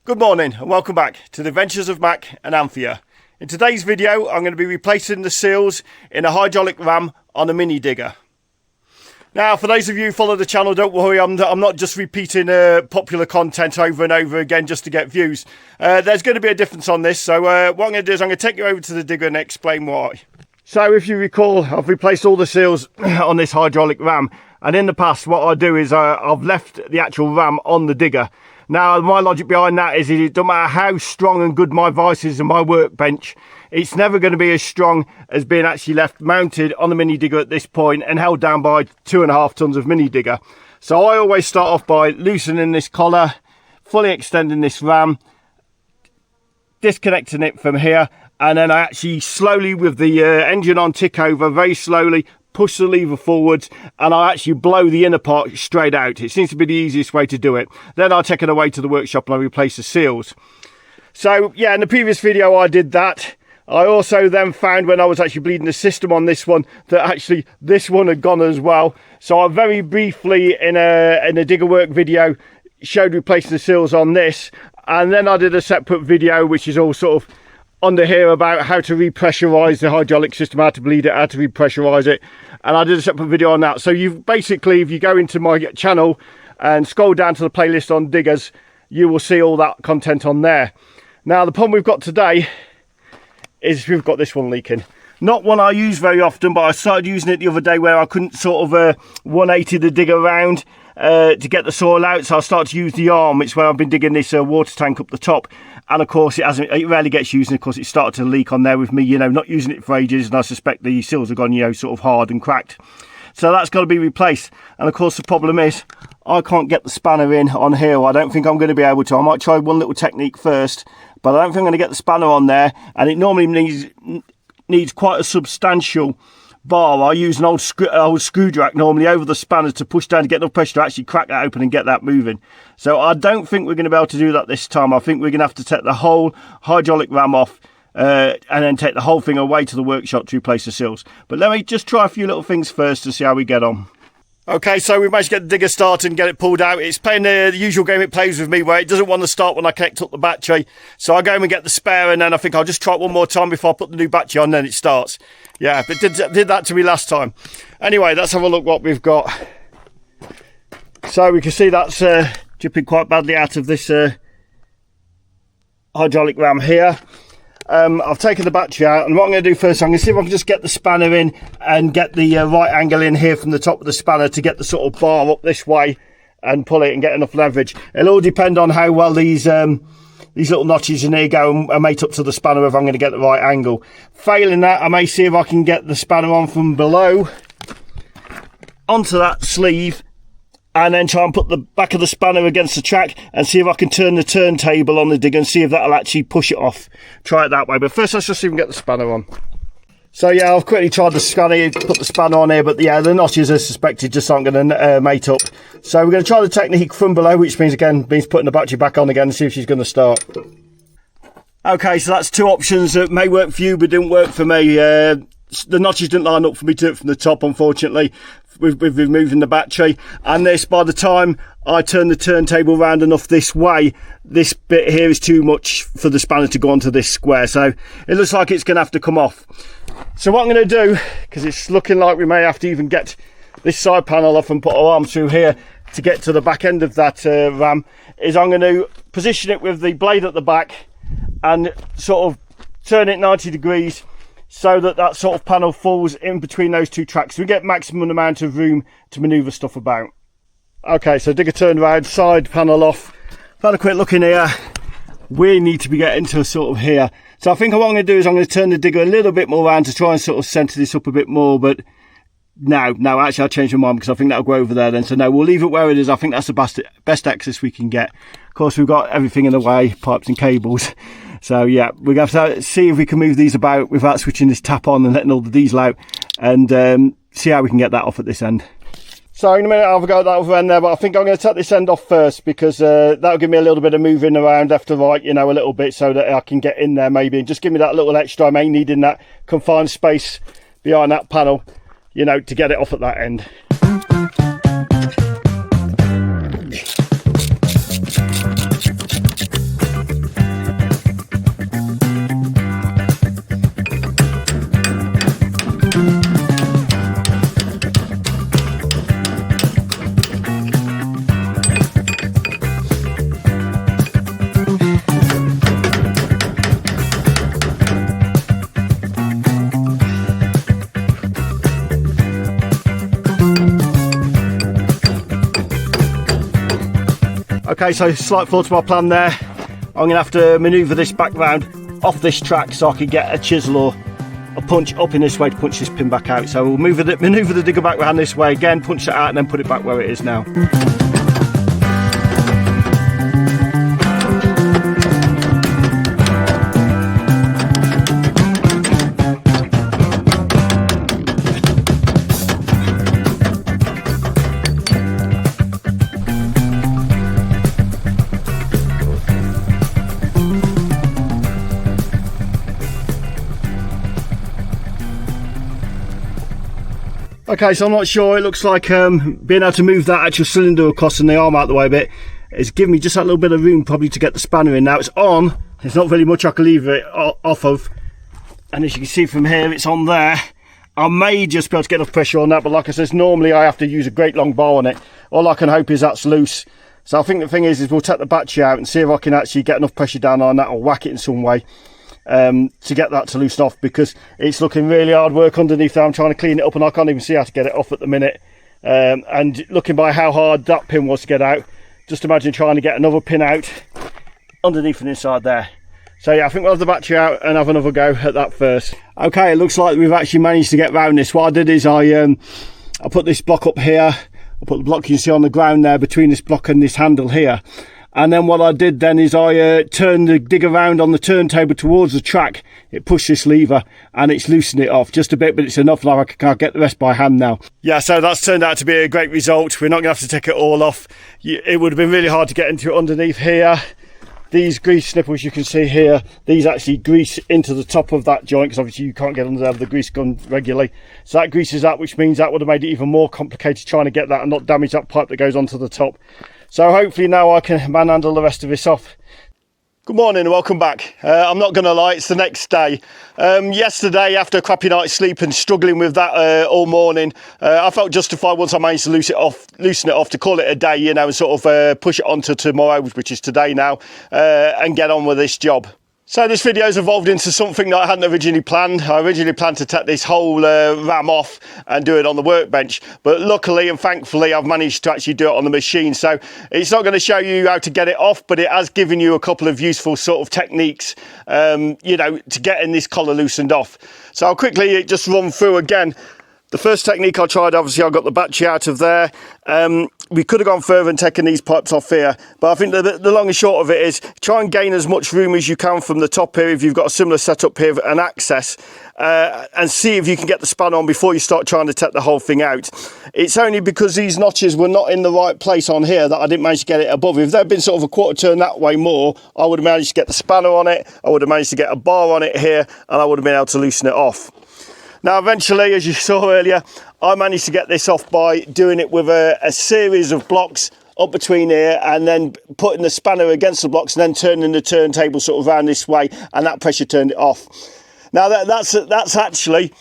Good morning and welcome back to the Adventures of Mac and Anthea. In today's video I'm going to be replacing the seals in a hydraulic ram on a mini digger. Now for those of you who follow the channel, don't worry, I'm not just repeating popular content over and over again just to get views. There's going to be a difference on this, so what I'm going to do is I'm going to take you over to the digger and explain why. So if you recall, I've replaced all the seals on this hydraulic ram, and in the past what I do is I've left the actual ram on the digger. Now, my logic behind that is it doesn't matter how strong and good my vise is and my workbench, it's never going to be as strong as being actually left mounted on the mini digger at this point and held down by 2.5 tons of mini digger. So I always start off by loosening this collar, fully extending this ram, disconnecting it from here, and then I actually slowly, with the engine on tick over, very slowly push the lever forwards, and I actually blow the inner part straight out. It seems to be the easiest way to do it. Then I'll take it away to the workshop and I'll replace the seals. So yeah, in the previous video I did that. I also then found when I was actually bleeding the system on this one that actually this one had gone as well. So I very briefly in a digger work video showed replacing the seals on this, and then I did a separate video which is all sort of under here about how to repressurize the hydraulic system, how to bleed it, how to repressurize it, and I did a separate video on that. So you've basically, if you go into my channel and scroll down to the playlist on diggers, you will see all that content on there. Now the problem we've got today is we've got this one leaking. Not one I use very often, but I started using it the other day where I couldn't sort of 180 the digger around to get the soil out, so I started to use the arm. It's where I've been digging this water tank up the top, and of course it rarely gets used, and of course it started to leak on there with me, not using it for ages, and I suspect the seals have gone sort of hard and cracked. So that's got to be replaced, and of course the problem is I can't get the spanner in on here. I don't think I'm going to be able to. I might try one little technique first, but I don't think I'm going to get the spanner on there, and it normally needs quite a substantial bar. I use an old screw jack normally over the spanner to push down to get enough pressure to actually crack that open and get that moving. So I don't think we're going to be able to do that this time. I think we're going to have to take the whole hydraulic ram off and then take the whole thing away to the workshop to replace the seals. But let me just try a few little things first to see how we get on. Okay, so we managed to get the digger started and get it pulled out. It's playing the usual game it plays with me where it doesn't want to start when I connect up the battery. So I go and get the spare, and then I think I'll just try it one more time before I put the new battery on, then it starts. Yeah, but it did that to me last time. Anyway, let's have a look what we've got. So we can see that's dripping quite badly out of this hydraulic ram here. I've taken the battery out, and what I'm going to do first, I'm going to see if I can just get the spanner in and get the right angle in here from the top of the spanner to get the sort of bar up this way and pull it and get enough leverage. It'll all depend on how well these little notches in here go and mate up to the spanner, if I'm going to get the right angle. Failing that, I may see if I can get the spanner on from below onto that sleeve, and then try and put the back of the spanner against the track and see if I can turn the turntable on the digger and see if that'll actually push it off. Try it that way. But first let's just see if we can get the spanner on. So yeah, I've quickly tried the spanner, put the spanner on here, but yeah, the notches as suspected just aren't going to mate up. So we're going to try the technique from below, which means putting the battery back on again and see if she's going to start. Okay, so that's two options that may work for you but didn't work for me. The notches didn't line up for me to do it from the top, unfortunately, with removing the battery. And this, by the time I turn the turntable round enough this way, this bit here is too much for the spanner to go onto this square. So it looks like it's going to have to come off. So what I'm going to do, because it's looking like we may have to even get this side panel off and put our arm through here to get to the back end of that ram, is I'm going to position it with the blade at the back and sort of turn it 90 degrees so that sort of panel falls in between those two tracks, so we get maximum amount of room to manoeuvre stuff about. Okay, so digger turned around, side panel off. Had a quick look in here. We need to be getting to sort of here. So I think what I'm going to do is I'm going to turn the digger a little bit more around to try and sort of centre this up a bit more, but no, actually I'll change my mind because I think that'll go over there then. So no, we'll leave it where it is. I think that's the best access we can get. Of course, we've got everything in the way, pipes and cables. So yeah, we're going to have to see if we can move these about without switching this tap on and letting all the diesel out, and see how we can get that off at this end. So in a minute I'll have a go at that other end there, but I think I'm going to take this end off first because that'll give me a little bit of moving around left to right, a little bit, so that I can get in there maybe, and just give me that little extra I may need in that confined space behind that panel, to get it off at that end. Okay, so slight fault to my plan there. I'm gonna have to manoeuvre this back round off this track so I can get a chisel or a punch up in this way to punch this pin back out. So we'll manoeuvre the digger back round this way again, punch it out and then put it back where it is now. Okay, so I'm not sure. It looks like being able to move that actual cylinder across and the arm out the way a bit is giving me just that little bit of room probably to get the spanner in. Now it's on. There's not really much I can leave it off of. And as you can see from here, it's on there. I may just be able to get enough pressure on that, but like I said, normally I have to use a great long bar on it. All I can hope is that's loose. So I think the thing is we'll take the battery out and see if I can actually get enough pressure down on that or whack it in some way. To get that to loosen off, because it's looking really hard work underneath there. I'm trying to clean it up and I can't even see how to get it off at the minute, and looking by how hard that pin was to get out, just imagine trying to get another pin out underneath and inside there. So yeah, I think we'll have the battery out and have another go at that first. Okay, it looks like we've actually managed to get round this. What I did is I put this block up here. I put the block you can see on the ground there between this block and this handle here. And then what I did then is I turned the digger around on the turntable towards the track. It pushed this lever and it's loosened it off just a bit, but it's enough like I can't get the rest by hand now. Yeah, so that's turned out to be a great result. We're not going to have to take it all off. It would have been really hard to get into it underneath here. These grease snippers you can see here, these actually grease into the top of that joint because obviously you can't get under there with the grease gun regularly. So that greases that, which means that would have made it even more complicated trying to get that and not damage that pipe that goes onto the top. So hopefully now I can manhandle the rest of this off. Good morning and welcome back. I'm not going to lie, it's the next day. Yesterday, after a crappy night's sleep and struggling with that all morning, I felt justified once I managed to loosen it off to call it a day, you know, and sort of push it on to tomorrow, which is today now, and get on with this job. So this video's evolved into something that I hadn't originally planned. I originally planned to take this whole ram off and do it on the workbench, but luckily and thankfully I've managed to actually do it on the machine. So it's not going to show you how to get it off, but it has given you a couple of useful sort of techniques, you know, to getting this collar loosened off. So I'll quickly just run through again. The first technique I tried, obviously I got the battery out of there. We could have gone further and taken these pipes off here, but I think the long and short of it is try and gain as much room as you can from the top here if you've got a similar setup here and access, and see if you can get the spanner on before you start trying to take the whole thing out. It's only because these notches were not in the right place on here that I didn't manage to get it above. If they'd been sort of a quarter turn that way more, I would have managed to get the spanner on it, I would have managed to get a bar on it here, and I would have been able to loosen it off. Now eventually, as you saw earlier, I managed to get this off by doing it with a series of blocks up between here and then putting the spanner against the blocks and then turning the turntable sort of around this way, and that pressure turned it off. Now that's actually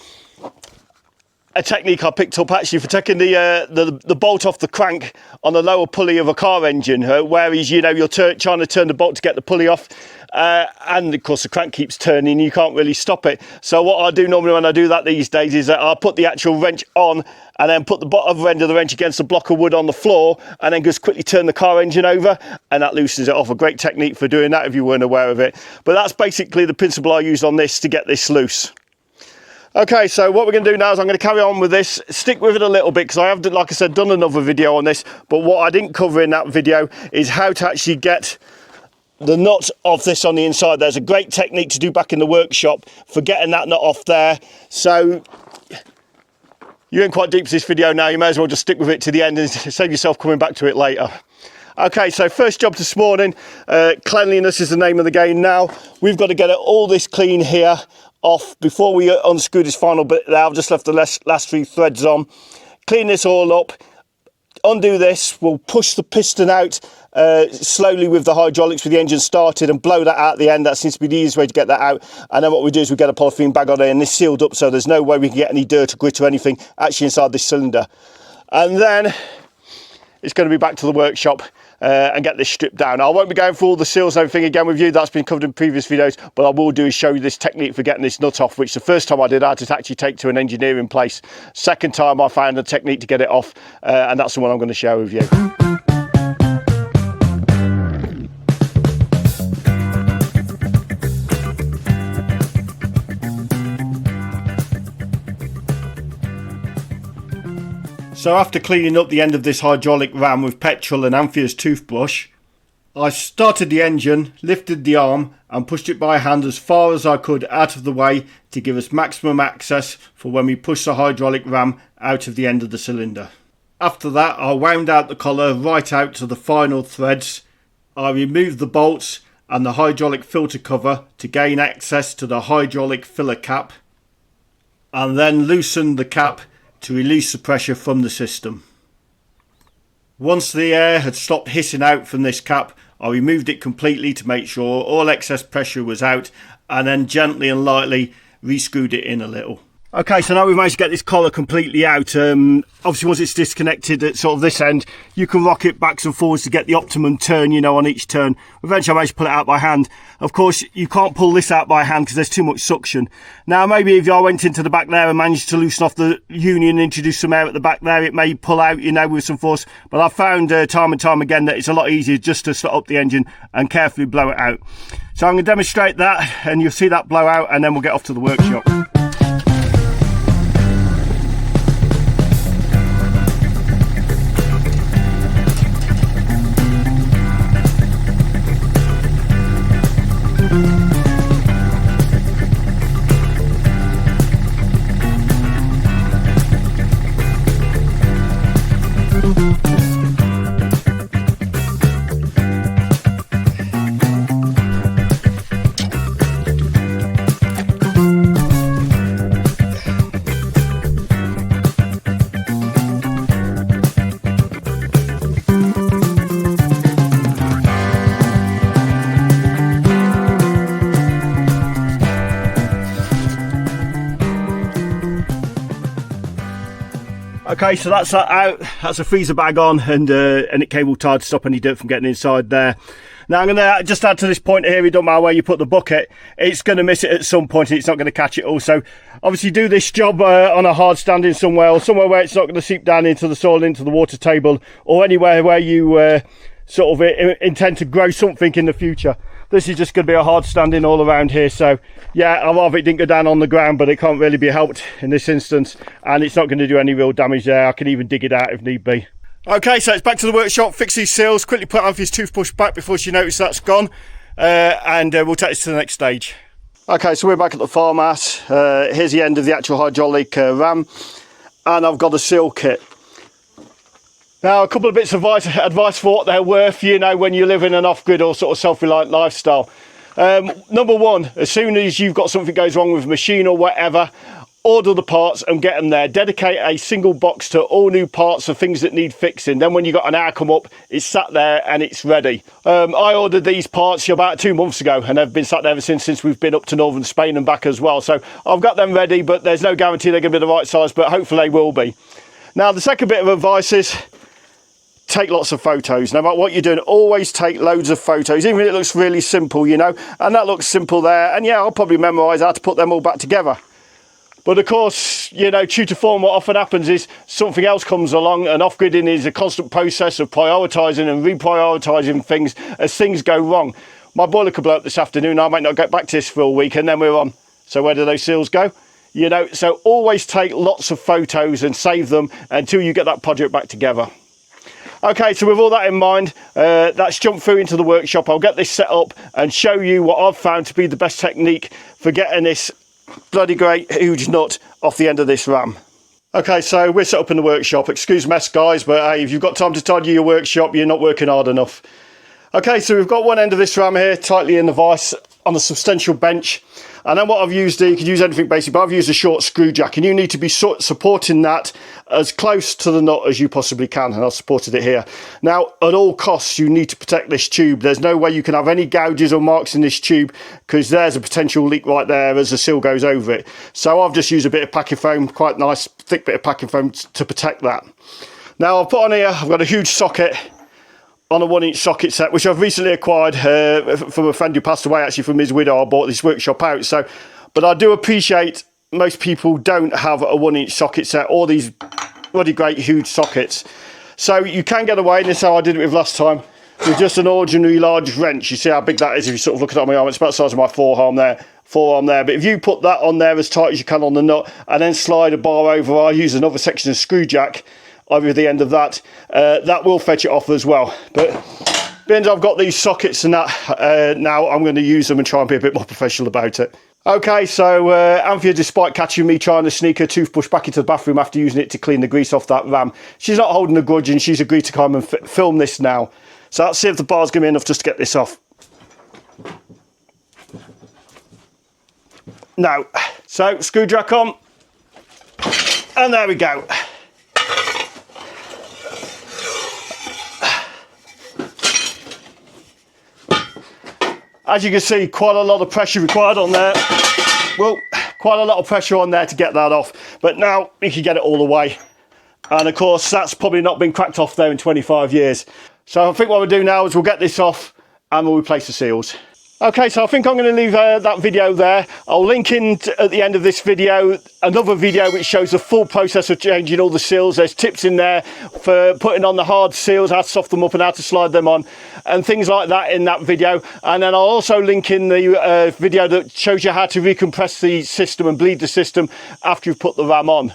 a technique I picked up actually for taking the bolt off the crank on the lower pulley of a car engine, whereas you know you're trying to turn the bolt to get the pulley off, and of course the crank keeps turning, you can't really stop it. So what I do normally when I do that these days is that I put the actual wrench on and then put the bottom end of the wrench against a block of wood on the floor and then just quickly turn the car engine over, and that loosens it off. A great technique for doing that if you weren't aware of it. But that's basically the principle I used on this to get this loose. Okay, so what we're going to do now is I'm going to carry on with this, stick with it a little bit because I have, like I said, done another video on this, but what I didn't cover in that video is how to actually get the nut of this on the inside. There's a great technique to do back in the workshop for getting that nut off there. So you're in quite deep to this video now, you may as well just stick with it to the end and save yourself coming back to it later. Okay, so first job this morning, cleanliness is the name of the game now. We've got to get all this clean here off before we unscrew this final bit there. I've just left the last three threads on. Clean this all up, undo this, we'll push the piston out slowly with the hydraulics with the engine started and blow that out at the end. That seems to be the easiest way to get that out. And then what we do is we get a polythene bag on there and this sealed up so there's no way we can get any dirt or grit or anything actually inside this cylinder. And then it's going to be back to the workshop and get this stripped down. I won't be going through all the seals and everything again with you, that's been covered in previous videos, but I will do is show you this technique for getting this nut off, which the first time I did I had to actually take to an engineering place. Second time I found a technique to get it off, and that's the one I'm going to share with you. So after cleaning up the end of this hydraulic ram with petrol and Anthea's toothbrush, I started the engine, lifted the arm and pushed it by hand as far as I could out of the way to give us maximum access for when we push the hydraulic ram out of the end of the cylinder. After that, I wound out the collar right out to the final threads. I removed the bolts and the hydraulic filter cover to gain access to the hydraulic filler cap, and then loosened the cap to release the pressure from the system. Once the air had stopped hissing out from this cap, I removed it completely to make sure all excess pressure was out, and then gently and lightly re-screwed it in a little. Okay, so now we've managed to get this collar completely out. Obviously once it's disconnected at sort of this end, you can rock it backwards and forwards to get the optimum turn, you know, on each turn. Eventually I managed to pull it out by hand. Of course, you can't pull this out by hand because there's too much suction. Now maybe if I went into the back there and managed to loosen off the union and introduce some air at the back there, it may pull out, you know, with some force. But I've found time and time again that it's a lot easier just to start up the engine and carefully blow it out. So I'm going to demonstrate that and you'll see that blow out, and then we'll get off to the workshop. Okay, so that's that out. That's a freezer bag on and it cable tied to stop any dirt from getting inside there. Now I'm going to just add to this point here, it don't matter where you put the bucket, it's going to miss it at some point and it's not going to catch it all. So obviously do this job on a hard standing somewhere, or somewhere where it's not going to seep down into the soil, into the water table, or anywhere where you sort of intend to grow something in the future. This is just going to be a hard standing all around here. So yeah, I'd rather it didn't go down on the ground, but it can't really be helped in this instance, and it's not going to do any real damage there. I can even dig it out if need be. Okay, so it's back to the workshop, fix these seals, quickly put Anthea's toothbrush back before she notices that's gone, and we'll take this to the next stage. Okay, so we're back at the farmhouse. Here's the end of the actual hydraulic ram, and I've got a seal kit. Now, a couple of bits of advice for what they're worth, you know, when you live in an off-grid or sort of self-reliant lifestyle. Number one, as soon as you've got something goes wrong with a machine or whatever, order the parts and get them there. Dedicate a single box to all new parts of things that need fixing. Then when you got an hour come up, it's sat there and it's ready. I ordered these parts about 2 months ago, and they've been sat there ever since we've been up to northern Spain and back as well. So I've got them ready, but there's no guarantee they're going to be the right size, but hopefully they will be. Now, the second bit of advice is take lots of photos. No matter what you're doing, always take loads of photos, even if it looks really simple, you know, and that looks simple there, and yeah, I'll probably memorize how to put them all back together. But of course, you know, true to form, what often happens is something else comes along, and off-gridding is a constant process of prioritising and reprioritising things as things go wrong. My boiler could blow up this afternoon, I might not get back to this for a week, and then we're on. So where do those seals go? You know, so always take lots of photos and save them until you get that project back together. Okay, so with all that in mind, let's jump through into the workshop. I'll get this set up and show you what I've found to be the best technique for getting this bloody great huge nut off the end of this ram. Okay, so we're set up in the workshop. Excuse mess, guys, but hey, if you've got time to tidy your workshop, you're not working hard enough. Okay, so we've got one end of this ram here tightly in the vise on a substantial bench. And then what I've used, you could use anything basically, but I've used a short screw jack, and you need to be supporting that as close to the nut as you possibly can, and I've supported it here. Now, at all costs, you need to protect this tube. There's no way you can have any gouges or marks in this tube, because there's a potential leak right there as the seal goes over it. So I've just used a bit of packing foam, quite nice, thick bit of packing foam to protect that. Now, I've put on here, I've got a huge socket on a 1-inch socket set, which I've recently acquired from a friend who passed away, actually, from his widow. I bought this workshop out. So, but I do appreciate most people don't have a 1-inch socket set or these really great huge sockets. So you can get away, and this is how I did it with last time, with just an ordinary large wrench. You see how big that is if you sort of look at it on my arm. It's about the size of my forearm there. But if you put that on there as tight as you can on the nut and then slide a bar over, I use another section of screw jack over the end of that, that will fetch it off as well. But being I've got these sockets and that, now I'm going to use them and try and be a bit more professional about it. Okay, so Anthea, despite catching me trying to sneak her toothbrush back into the bathroom after using it to clean the grease off that ram, she's not holding a grudge and she's agreed to come and film this now. So let's see if the bar's going to be enough just to get this off. No. So, screw jack on. And there we go. As you can see, quite a lot of pressure required on there. Well, quite a lot of pressure on there to get that off. But now we can get it all away. And of course, that's probably not been cracked off there in 25 years. So I think what we'll do now is we'll get this off and we'll replace the seals. Okay, so I think I'm going to leave that video there. I'll link in at the end of this video another video which shows the full process of changing all the seals. There's tips in there for putting on the hard seals, how to soften them up and how to slide them on, and things like that in that video. And then I'll also link in the video that shows you how to recompress the system and bleed the system after you've put the ram on.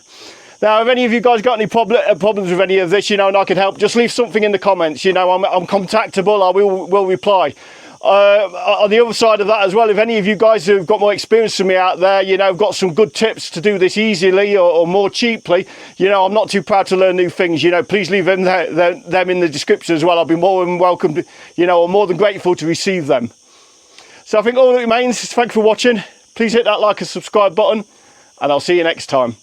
Now, if any of you guys got any problems with any of this, you know, and I can help, just leave something in the comments. You know, I'm contactable. I will reply. On the other side of that as well, if any of you guys who've got more experience than me out there, you know, have got some good tips to do this easily or more cheaply, you know, I'm not too proud to learn new things. You know, please leave them in the description as well. I'll be more than welcome to, you know, or more than grateful to receive them. So I think all that remains is thanks for watching. Please hit that like and subscribe button, and I'll see you next time.